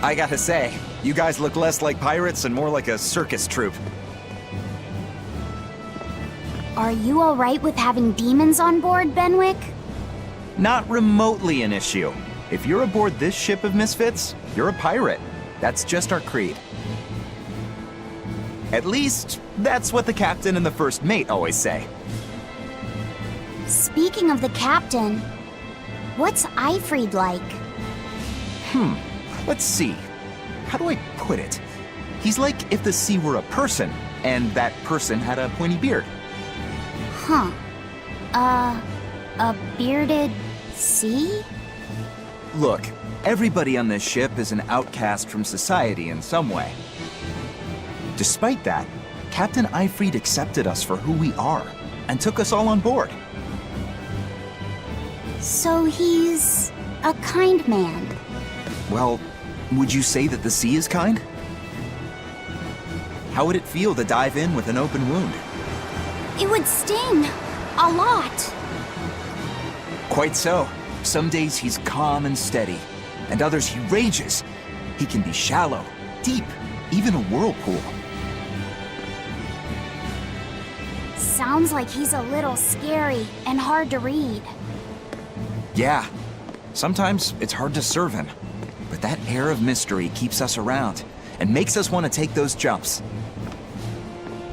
I gotta say, you guys look less like pirates and more like a circus troupe. Are you alright with having demons on board, Benwick? Not remotely an issue. If you're aboard this ship of misfits, you're a pirate. That's just our creed. At least, that's what the captain and the first mate always say. Speaking of the captain, what's Ifried like? Let's see. How do I put it? He's like if the sea were a person, and that person had a pointy beard. Huh. A bearded sea? Look, everybody on this ship is an outcast from society in some way. Despite that, Captain Ifried accepted us for who we are, and took us all on board. So he's a kind man. Well, would you say that the sea is kind? How would it feel to dive in with an open wound? It would sting. A lot. Quite so. Some days he's calm and steady, and others he rages. He can be shallow, deep, even a whirlpool. Sounds like he's a little scary and hard to read. Yeah, sometimes it's hard to serve him. But that air of mystery keeps us around, and makes us want to take those jumps.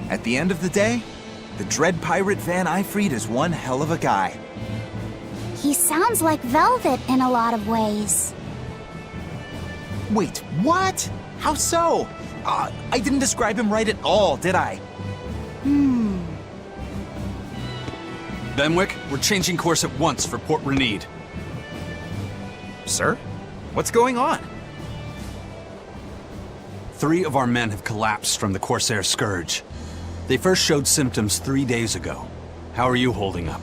At the end of the day, the dread pirate Van Ifried is one hell of a guy. He sounds like Velvet in a lot of ways. Wait, what? How so? I didn't describe him right at all, did I? Benwick, we're changing course at once for Port Renede. Sir? What's going on? 3 of our men have collapsed from the Corsair Scourge. They first showed symptoms 3 days ago. How are you holding up?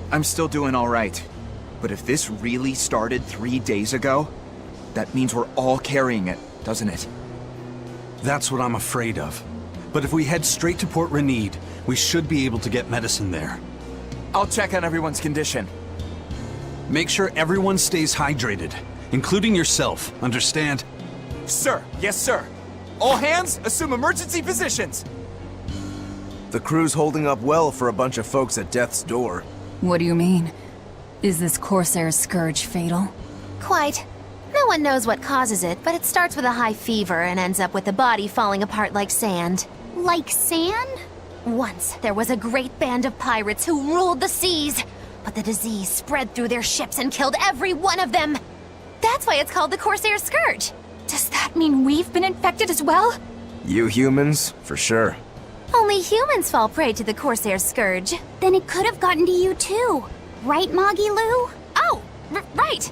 I'm still doing all right. But if this really started 3 days ago, that means we're all carrying it, doesn't it? That's what I'm afraid of. But if we head straight to Port Renede, we should be able to get medicine there. I'll check on everyone's condition. Make sure everyone stays hydrated, including yourself, understand? Sir, yes sir. All hands, assume emergency positions. The crew's holding up well for a bunch of folks at death's door. What do you mean? Is this Corsair Scourge fatal? Quite. No one knows what causes it, but it starts with a high fever and ends up with the body falling apart like sand. Like sand? Once, there was a great band of pirates who ruled the seas, but the disease spread through their ships and killed every one of them. That's why it's called the Corsair Scourge. Does that mean we've been infected as well? You humans, for sure. Only humans fall prey to the Corsair Scourge. Then it could have gotten to you too. Right, Moggy Lou? Oh, right.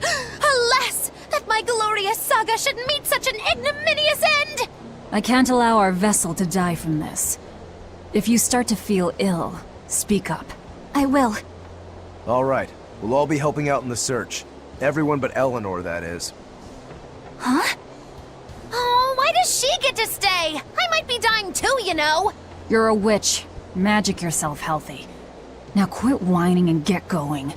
Alas, that my glorious saga should meet such an ignominious end! I can't allow our vessel to die from this. If you start to feel ill, speak up. I will. All right, we'll all be helping out in the search. Everyone but Eleanor, that is. Huh? Oh, why does she get to stay? I might be dying too, you know. You're a witch. Magic yourself healthy. Now quit whining and get going.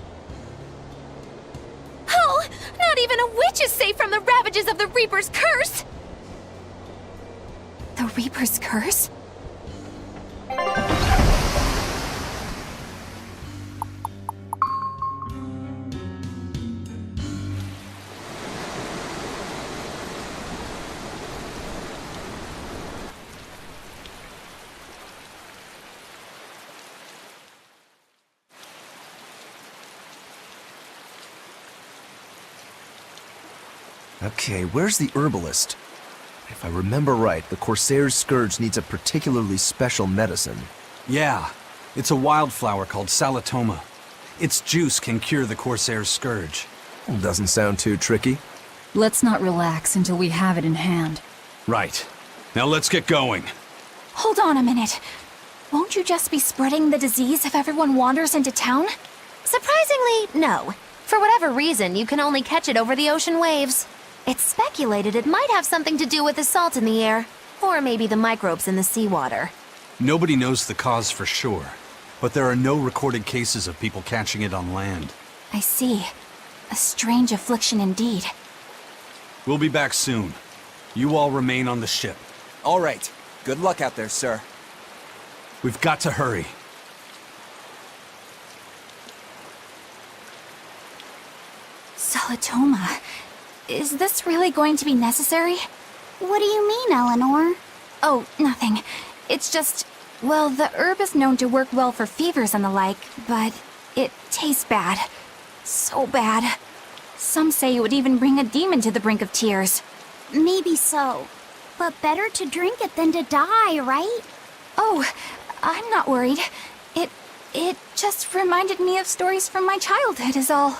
Oh, not even a witch is safe from the ravages of the Reaper's curse! The Reaper's curse? Okay, where's the herbalist? If I remember right, the Corsair's Scourge needs a particularly special medicine. Yeah, it's a wildflower called Salatoma. Its juice can cure the Corsair's Scourge. Doesn't sound too tricky. Let's not relax until we have it in hand. Right. Now let's get going. Hold on a minute. Won't you just be spreading the disease if everyone wanders into town? Surprisingly, no. For whatever reason, you can only catch it over the ocean waves. It's speculated it might have something to do with the salt in the air, or maybe the microbes in the seawater. Nobody knows the cause for sure, but there are no recorded cases of people catching it on land. I see. A strange affliction indeed. We'll be back soon. You all remain on the ship. All right. Good luck out there, sir. We've got to hurry. Solitoma. Is this really going to be necessary? What do you mean, Eleanor? Oh, nothing. It's just, well, the herb is known to work well for fevers and the like, but it tastes bad. So bad. Some say it would even bring a demon to the brink of tears. Maybe so. But better to drink it than to die, right? Oh, I'm not worried. It just reminded me of stories from my childhood is all.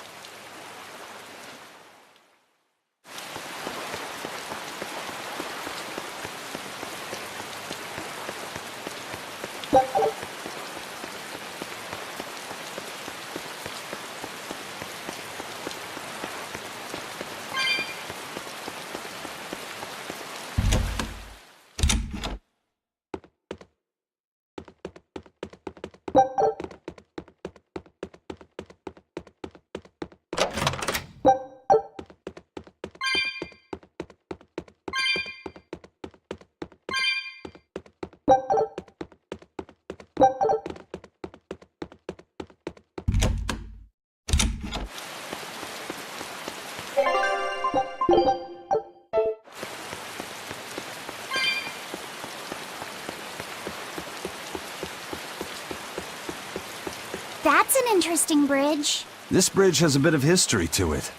That's an interesting bridge. This bridge has a bit of history to it.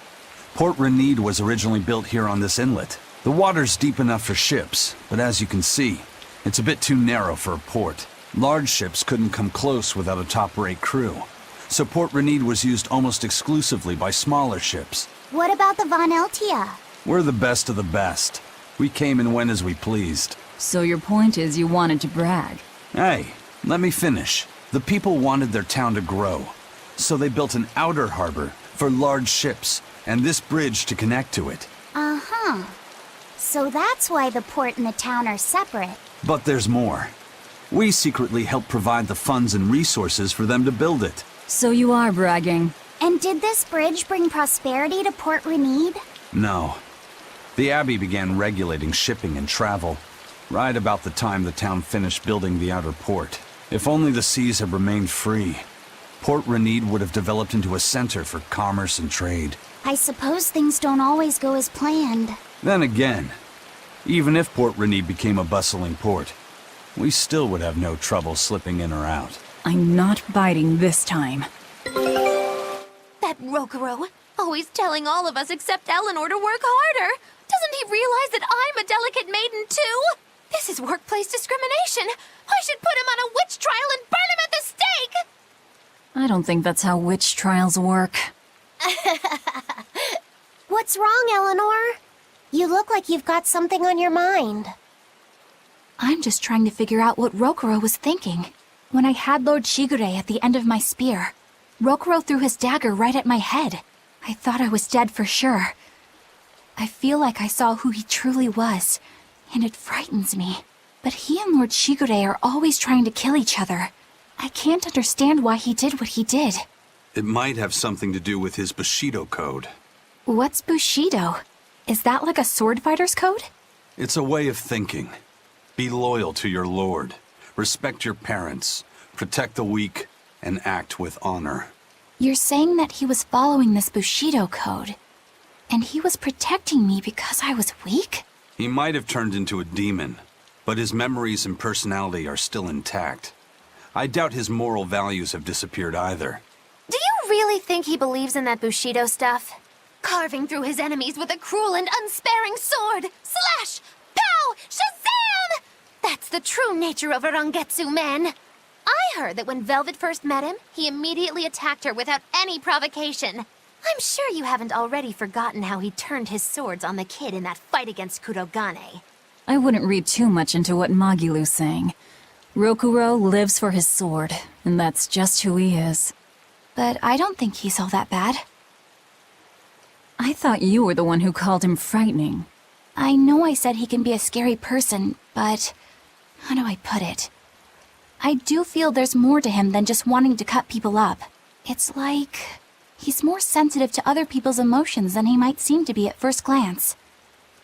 Port Renede was originally built here on this inlet. The water's deep enough for ships, but as you can see, it's a bit too narrow for a port. Large ships couldn't come close without a top-rate crew, so Port Renede was used almost exclusively by smaller ships. What about the Von Eltia? We're the best of the best. We came and went as we pleased. So your point is you wanted to brag? Hey, let me finish. The people wanted their town to grow, so they built an outer harbor for large ships, and this bridge to connect to it. Uh-huh. So that's why the port and the town are separate. But there's more. We secretly helped provide the funds and resources for them to build it. So you are bragging. And did this bridge bring prosperity to Port Renede? No. The Abbey began regulating shipping and travel, right about the time the town finished building the outer port. If only the seas had remained free, Port Renede would have developed into a center for commerce and trade. I suppose things don't always go as planned. Then again, even if Port Renede became a bustling port, we still would have no trouble slipping in or out. I'm not biting this time. That Rokuro, always telling all of us except Eleanor to work harder. Doesn't he realize that I'm a delicate maiden too? This is workplace discrimination. I should put him on a witch trial and burn him at the stake! I don't think that's how witch trials work. What's wrong, Eleanor? You look like you've got something on your mind. I'm just trying to figure out what Rokuro was thinking. When I had Lord Shigure at the end of my spear, Rokuro threw his dagger right at my head. I thought I was dead for sure. I feel like I saw who he truly was, and it frightens me. But he and Lord Shigure are always trying to kill each other. I can't understand why he did what he did. It might have something to do with his Bushido code. What's Bushido? Is that like a sword fighter's code? It's a way of thinking. Be loyal to your lord, respect your parents, protect the weak, and act with honor. You're saying that he was following this Bushido code, and he was protecting me because I was weak? He might have turned into a demon, but his memories and personality are still intact. I doubt his moral values have disappeared either. Do you really think he believes in that Bushido stuff? Carving through his enemies with a cruel and unsparing sword! Slash! Pow! Shazam! That's the true nature of a Rangetsu man. I heard that when Velvet first met him, he immediately attacked her without any provocation. I'm sure you haven't already forgotten how he turned his swords on the kid in that fight against Kurogane. I wouldn't read too much into what Magilu's saying. Rokuro lives for his sword, and that's just who he is. But I don't think he's all that bad. I thought you were the one who called him frightening. I know I said he can be a scary person, but how do I put it? I do feel there's more to him than just wanting to cut people up. It's like he's more sensitive to other people's emotions than he might seem to be at first glance.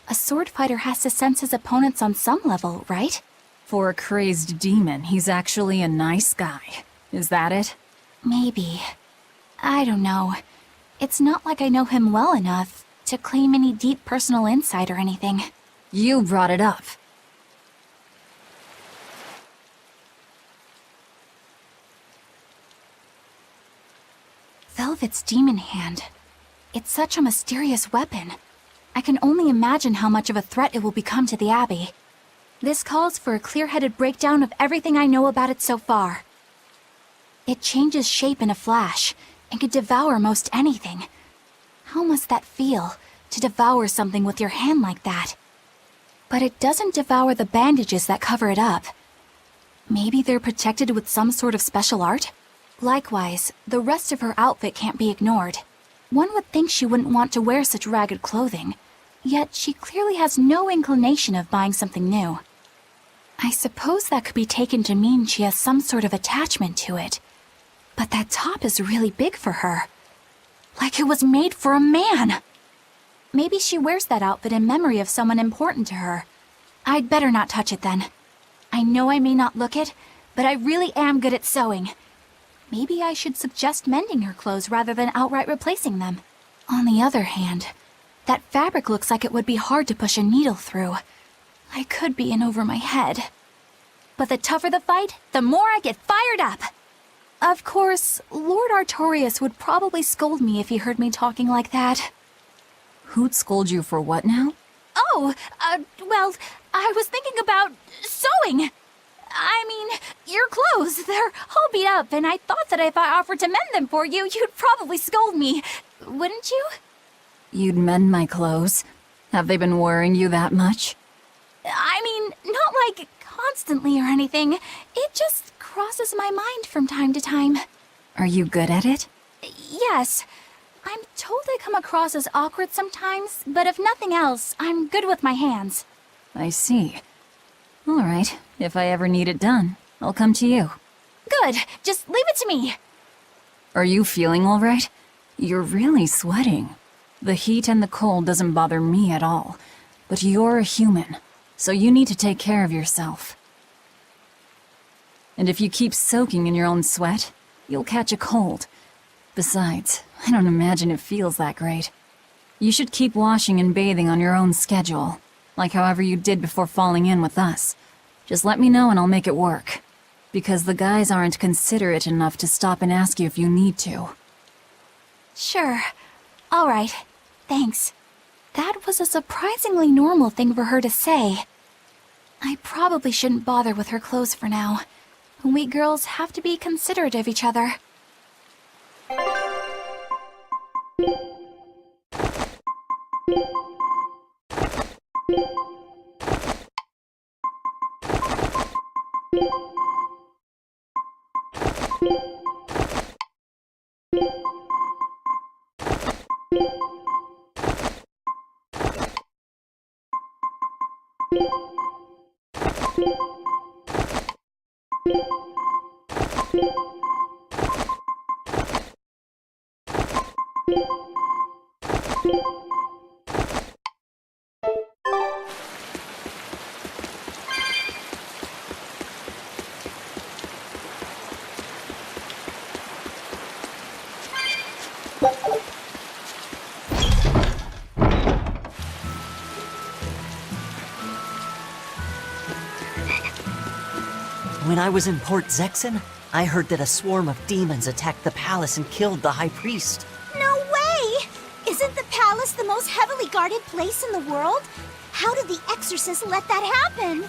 A sword fighter has to sense his opponents on some level, right? For a crazed demon, he's actually a nice guy. Is that it? Maybe. I don't know. It's not like I know him well enough to claim any deep personal insight or anything. You brought it up. Velvet's demon hand. It's such a mysterious weapon. I can only imagine how much of a threat it will become to the Abbey. This calls for a clear-headed breakdown of everything I know about it so far. It changes shape in a flash, and could devour most anything. How must that feel, to devour something with your hand like that? But it doesn't devour the bandages that cover it up. Maybe they're protected with some sort of special art? Likewise, the rest of her outfit can't be ignored. One would think she wouldn't want to wear such ragged clothing, yet she clearly has no inclination of buying something new. I suppose that could be taken to mean she has some sort of attachment to it. But that top is really big for her. Like it was made for a man. Maybe she wears that outfit in memory of someone important to her. I'd better not touch it then. I know I may not look it, but I really am good at sewing. Maybe I should suggest mending her clothes rather than outright replacing them. On the other hand, that fabric looks like it would be hard to push a needle through. I could be in over my head. But the tougher the fight, the more I get fired up. Of course, Lord Artorias would probably scold me if he heard me talking like that. Who'd scold you for what now? Oh, well, I was thinking about sewing. I mean, your clothes, they're all beat up, and I thought that if I offered to mend them for you, you'd probably scold me. Wouldn't you? You'd mend my clothes? Have they been worrying you that much? I mean, not like constantly or anything. It just crosses my mind from time to time. Are you good at it? Yes. I'm told I come across as awkward sometimes, but if nothing else, I'm good with my hands. I see. All right, if I ever need it done, I'll come to you. Good, just leave it to me. Are you feeling all right? You're really sweating. The heat and the cold doesn't bother me at all, but you're a human, so you need to take care of yourself. And if you keep soaking in your own sweat, you'll catch a cold. Besides, I don't imagine it feels that great. You should keep washing and bathing on your own schedule, like however you did before falling in with us. Just let me know and I'll make it work. Because the guys aren't considerate enough to stop and ask you if you need to. Sure. All right. Thanks. That was a surprisingly normal thing for her to say. I probably shouldn't bother with her clothes for now. We girls have to be considerate of each other. When I was in Port Zexen, I heard that a swarm of demons attacked the palace and killed the High Priest. No way! Isn't the palace the most heavily guarded place in the world? How did the exorcists let that happen?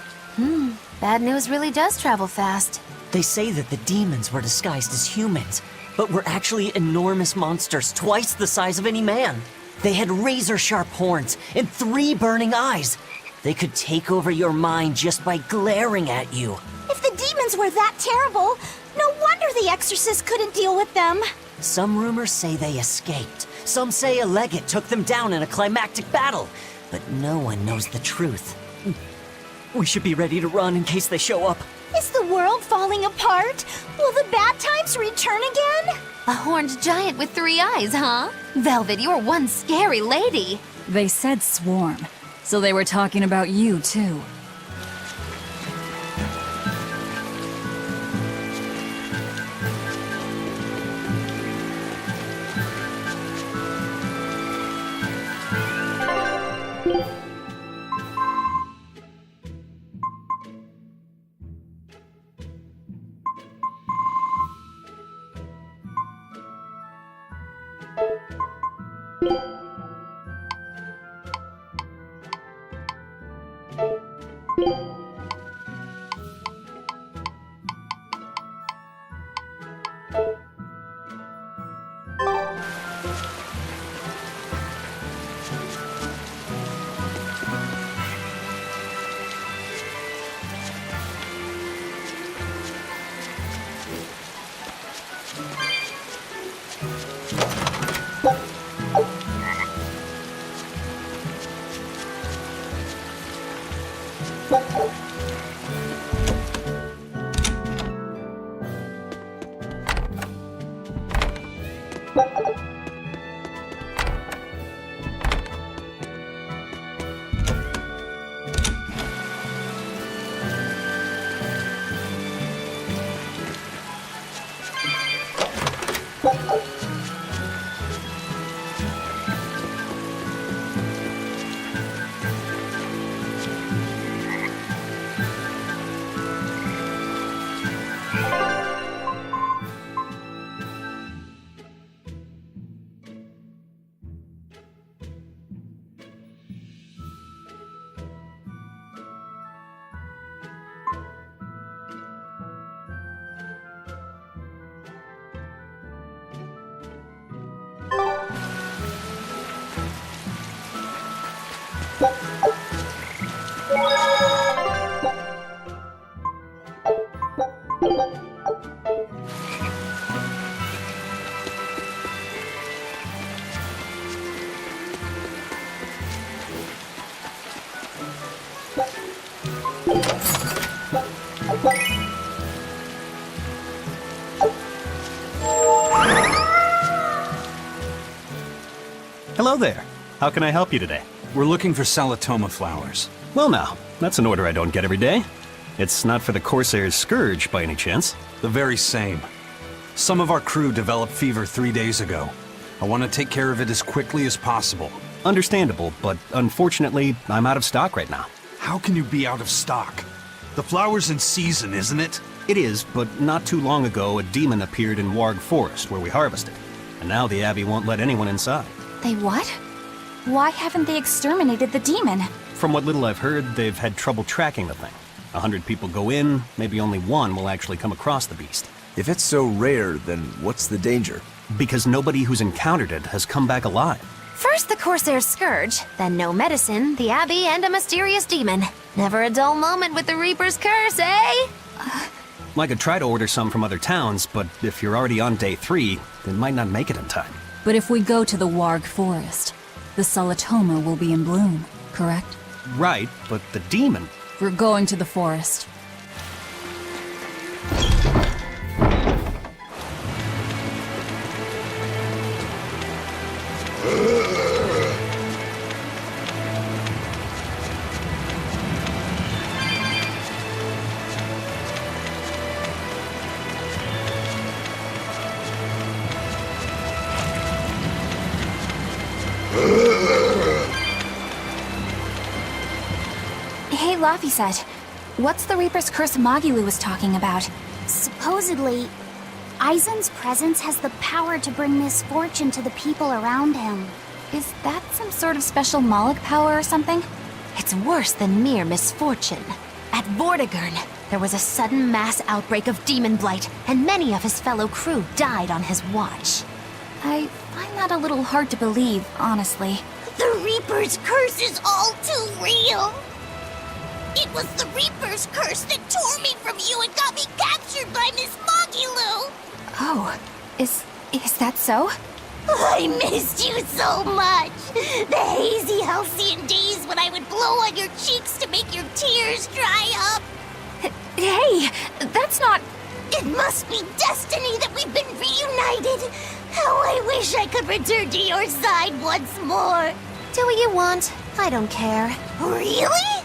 Bad news really does travel fast. They say that the demons were disguised as humans, but were actually enormous monsters twice the size of any man. They had razor-sharp horns and 3 burning eyes. They could take over your mind just by glaring at you. If the demons were that terrible, no wonder the exorcist couldn't deal with them. Some rumors say they escaped. Some say a legate took them down in a climactic battle. But no one knows the truth. We should be ready to run in case they show up. Is the world falling apart? Will the bad times return again? A horned giant with 3 eyes, huh? Velvet, you're one scary lady. They said swarm, so they were talking about you, too. Hello there. How can I help you today? We're looking for Salatoma flowers. Well now, that's an order I don't get every day. It's not for the Corsair's Scourge by any chance. The very same. Some of our crew developed fever 3 days ago. I want to take care of it as quickly as possible. Understandable, but unfortunately, I'm out of stock right now. How can you be out of stock? The flower's in season, isn't it? It is, but not too long ago, a demon appeared in Warg Forest where we harvested. And now the Abbey won't let anyone inside. They what? Why haven't they exterminated the demon? From what little I've heard, they've had trouble tracking the thing. 100 people go in, maybe only one will actually come across the beast. If it's so rare, then what's the danger? Because nobody who's encountered it has come back alive. First the Corsair's Scourge, then no medicine, the Abbey, and a mysterious demon. Never a dull moment with the Reaper's Curse, eh? I could try to order some from other towns, but if you're already on day 3, they might not make it in time. But if we go to the Warg Forest, the Salatoma will be in bloom, correct? Right, but the demon... We're going to the forest. Hey, Laphicet, what's the Reaper's Curse Magilu was talking about? Supposedly, Aizen's presence has the power to bring misfortune to the people around him. Is that some sort of special Moloch power or something? It's worse than mere misfortune. At Vortigern, there was a sudden mass outbreak of demon blight, and many of his fellow crew died on his watch. I find that a little hard to believe, honestly. The Reaper's curse is all too real. It was the Reaper's curse that tore me from you and got me captured by Miss Moggy-Loo. Oh, is that so? I missed you so much. The hazy halcyon days when I would blow on your cheeks to make your tears dry up. Hey, that's not... It must be destiny that we've been reunited. How I wish I could return to your side once more. Do what you want. I don't care. Really?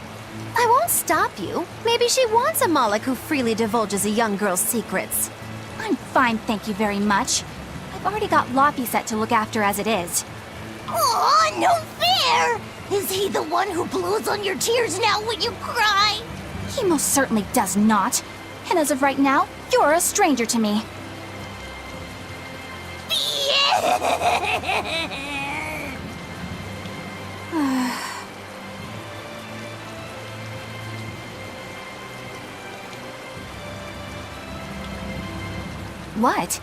I won't stop you. Maybe she wants a Moloch who freely divulges a young girl's secrets. I'm fine, thank you very much. I've already got Loppy set to look after as it is. Aw, no fair! Is he the one who blows on your tears now when you cry? He most certainly does not. And as of right now, you're a stranger to me. What?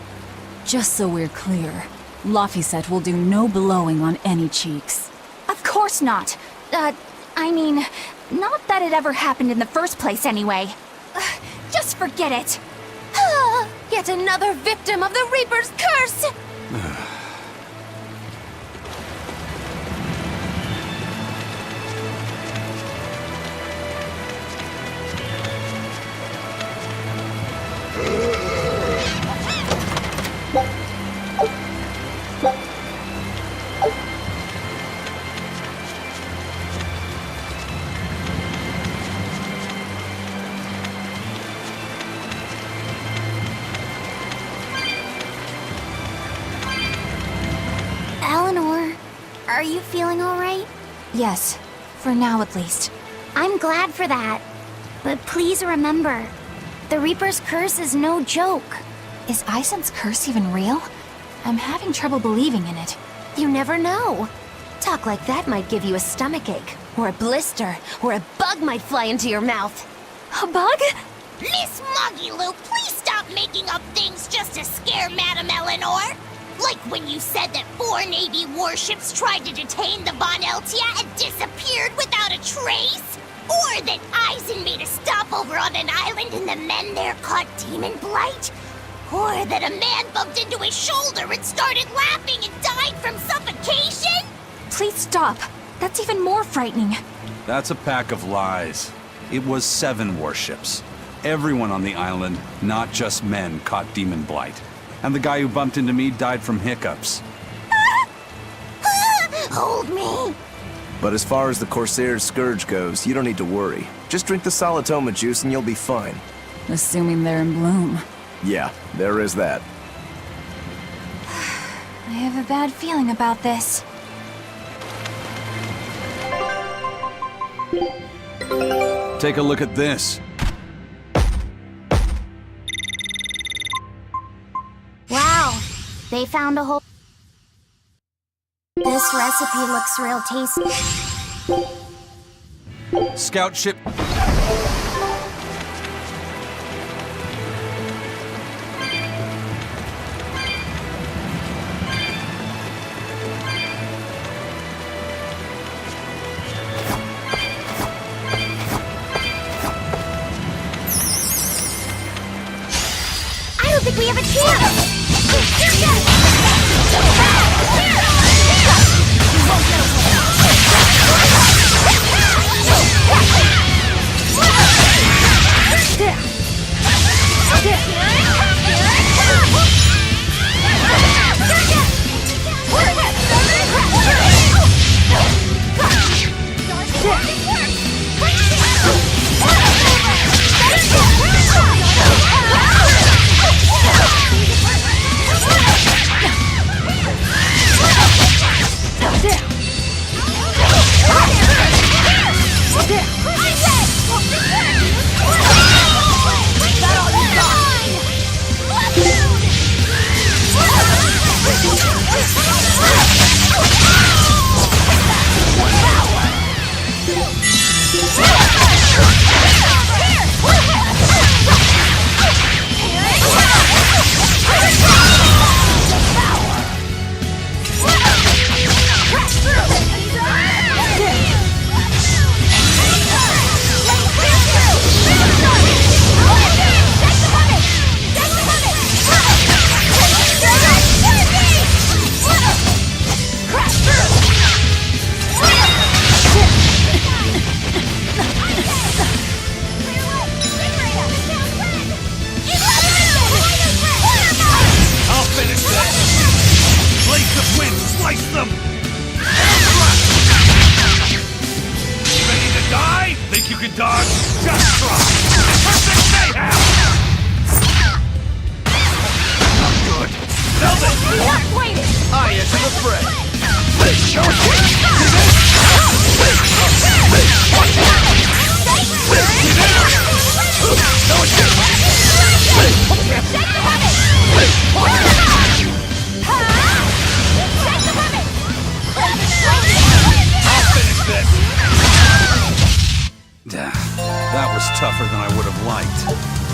Just so we're clear, Laphicet will do no blowing on any cheeks. Of course not. I mean, not that it ever happened in the first place anyway. Just forget it. Yet another victim of the Reaper's curse! Eleanor, are you feeling all right? Yes, for now at least. I'm glad for that. But please remember, the Reaper's curse is no joke. Is Isen's curse even real? I'm having trouble believing in it. You never know. Talk like that might give you a stomachache, or a blister, or a bug might fly into your mouth. A bug? Miss Moggy-Loo, please stop making up things just to scare Madame Eleanor. Like when you said that 4 Navy warships tried to detain the Von Eltia and disappeared without a trace? Or that Eisen made a stopover on an island and the men there caught demon blight? Or that a man bumped into his shoulder and started laughing and died from suffocation? Please stop. That's even more frightening. That's a pack of lies. It was 7 warships. Everyone on the island, not just men, caught demon blight. And the guy who bumped into me died from hiccups. Hold me. But as far as the Corsair's scourge goes, you don't need to worry. Just drink the Solitoma juice and you'll be fine. Assuming they're in bloom. Yeah, there is that. I have a bad feeling about this. Take a look at this. Wow, they found a whole... This recipe looks real tasty. Scout ship. I don't think we have a chance! can dodge? Just try! Perfect mayhem! Not good. Not waiting! I enter the fray! I'll finish this! That was tougher than I would have liked.